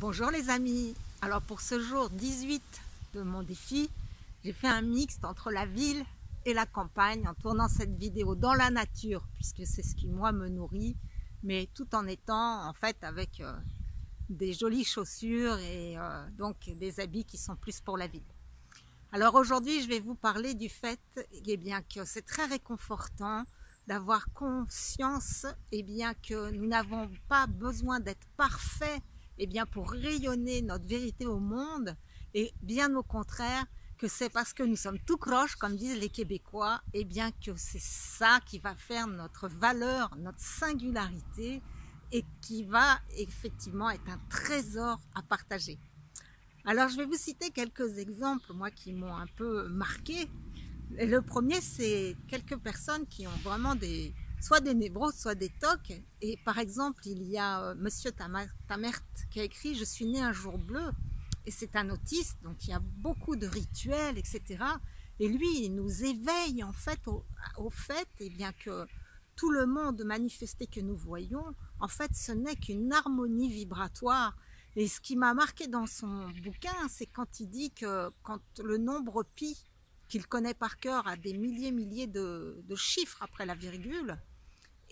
Bonjour les amis. Alors pour ce jour 18 de mon défi, j'ai fait un mixte entre la ville et la campagne en tournant cette vidéo dans la nature, puisque c'est ce qui moi me nourrit, mais tout en étant en fait avec des jolies chaussures et donc des habits qui sont plus pour la ville. Alors aujourd'hui je vais vous parler du fait bien, que c'est très réconfortant d'avoir conscience bien, que nous n'avons pas besoin d'être parfaits bien, pour rayonner notre vérité au monde, et bien au contraire, que c'est parce que nous sommes tout croche, comme disent les Québécois, et bien que c'est ça qui va faire notre valeur, notre singularité, et qui va effectivement être un trésor à partager. Alors je vais vous citer quelques exemples, moi, qui m'ont un peu marqué. Et le premier, c'est quelques personnes qui ont vraiment soit des névroses, soit des tocs. Et par exemple, il y a Monsieur Tamert qui a écrit « Je suis né un jour bleu ». Et c'est un autiste, donc il y a beaucoup de rituels, etc. Et lui, il nous éveille en fait au fait bien, que tout le monde manifesté que nous voyons, en fait, ce n'est qu'une harmonie vibratoire. Et ce qui m'a marqué dans son bouquin, c'est quand il dit que quand le nombre pi, qu'il connaît par cœur à des milliers de chiffres après la virgule,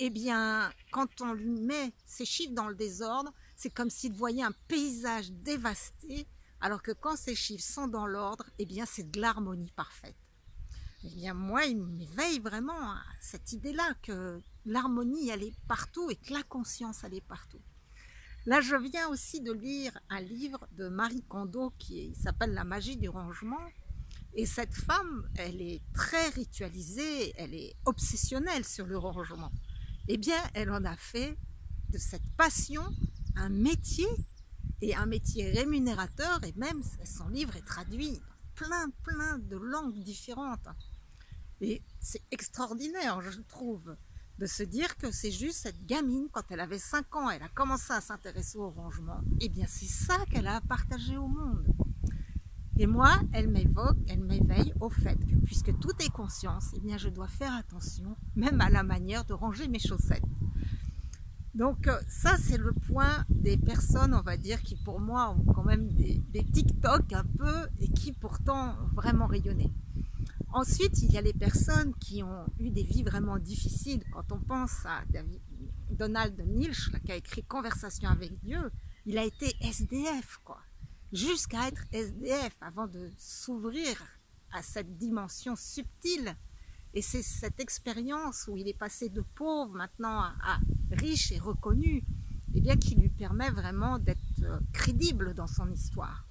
eh bien, quand on lui met ces chiffres dans le désordre, c'est comme s'il voyait un paysage dévasté, alors que quand ces chiffres sont dans l'ordre, eh bien, c'est de l'harmonie parfaite. Eh bien, moi, il m'éveille vraiment à cette idée-là, que l'harmonie, elle est partout et que la conscience, elle est partout. Là, je viens aussi de lire un livre de Marie Kondo qui s'appelle « La magie du rangement ». Et cette femme, elle est très ritualisée, elle est obsessionnelle sur le rangement. Eh bien, elle en a fait de cette passion un métier, et un métier rémunérateur, et même son livre est traduit dans plein de langues différentes. Et c'est extraordinaire, je trouve, de se dire que c'est juste cette gamine, quand elle avait 5 ans, elle a commencé à s'intéresser au rangement. Eh bien, c'est ça qu'elle a partagé au monde. Et moi, elle m'éveille au fait que puisque tout est conscience, eh bien je dois faire attention, même à la manière de ranger mes chaussettes. Donc ça, c'est le point des personnes, on va dire, qui pour moi ont quand même des TikTok un peu, et qui pourtant ont vraiment rayonné. Ensuite, il y a les personnes qui ont eu des vies vraiment difficiles. Quand on pense à Donald Milch, qui a écrit « Conversation avec Dieu », il a été SDF, quoi. Jusqu'à être SDF avant de s'ouvrir à cette dimension subtile. Et c'est cette expérience où il est passé de pauvre maintenant à riche et reconnu, et bien qui lui permet vraiment d'être crédible dans son histoire.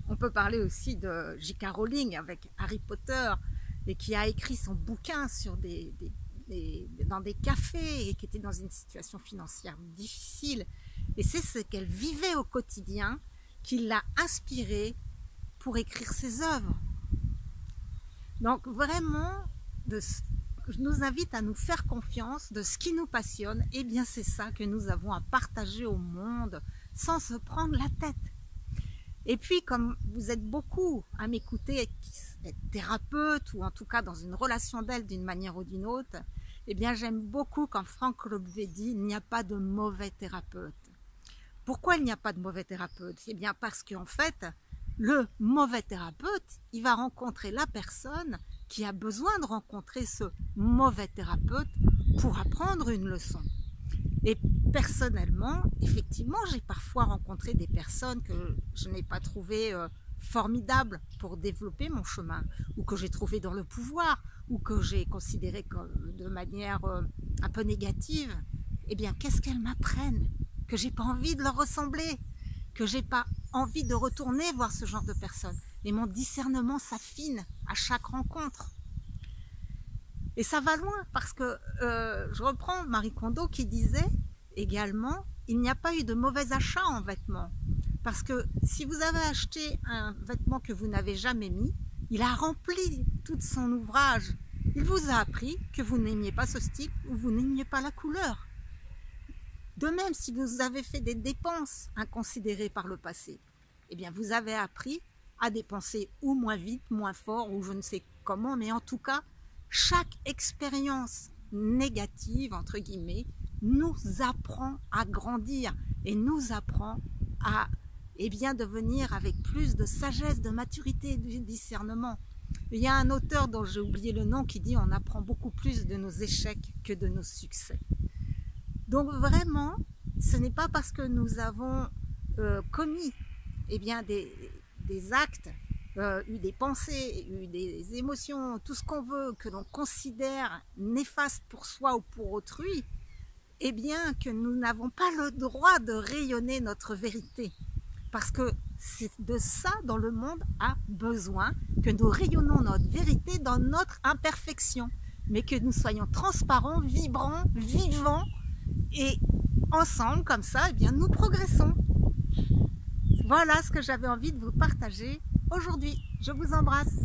On peut parler aussi de J.K. Rowling avec Harry Potter, et qui a écrit son bouquin sur dans des cafés, et qui était dans une situation financière difficile. Et c'est ce qu'elle vivait au quotidien qui l'a inspirée pour écrire ses œuvres. Donc vraiment, je nous invite à nous faire confiance de ce qui nous passionne, et bien c'est ça que nous avons à partager au monde sans se prendre la tête. Et puis comme vous êtes beaucoup à m'écouter, être thérapeute, ou en tout cas dans une relation d'aide d'une manière ou d'une autre, eh bien j'aime beaucoup quand Frank Robvet dit « il n'y a pas de mauvais thérapeute ». Pourquoi il n'y a pas de mauvais thérapeute? Eh bien parce qu'en fait, le mauvais thérapeute, il va rencontrer la personne qui a besoin de rencontrer ce mauvais thérapeute pour apprendre une leçon. Et personnellement, effectivement, j'ai parfois rencontré des personnes que je n'ai pas trouvées formidables pour développer mon chemin, ou que j'ai trouvé dans le pouvoir, ou que j'ai considéré de manière un peu négative. Eh bien, qu'est-ce qu'elles m'apprennent? Que j'ai pas envie de leur ressembler, que j'ai pas envie de retourner voir ce genre de personnes. Et mon discernement s'affine à chaque rencontre. Et ça va loin, parce que je reprends Marie Kondo qui disait également « il n'y a pas eu de mauvais achat en vêtements ». Parce que si vous avez acheté un vêtement que vous n'avez jamais mis, il a rempli tout son ouvrage. Il vous a appris que vous n'aimiez pas ce style, ou vous n'aimiez pas la couleur. De même, si vous avez fait des dépenses inconsidérées par le passé, eh bien vous avez appris à dépenser ou moins vite, moins fort, ou je ne sais comment, mais en tout cas, chaque expérience négative, entre guillemets, nous apprend à grandir, et nous apprend à devenir avec plus de sagesse, de maturité, de discernement. Il y a un auteur dont j'ai oublié le nom qui dit on apprend beaucoup plus de nos échecs que de nos succès. Donc vraiment, ce n'est pas parce que nous avons commis des actes, eu des pensées, eu des émotions, tout ce qu'on veut, que l'on considère néfaste pour soi ou pour autrui, que nous n'avons pas le droit de rayonner notre vérité. Parce que c'est de ça dont le monde a besoin, que nous rayonnons notre vérité dans notre imperfection, mais que nous soyons transparents, vibrants, vivants, et ensemble, comme ça, nous progressons. Voilà ce que j'avais envie de vous partager aujourd'hui. Je vous embrasse.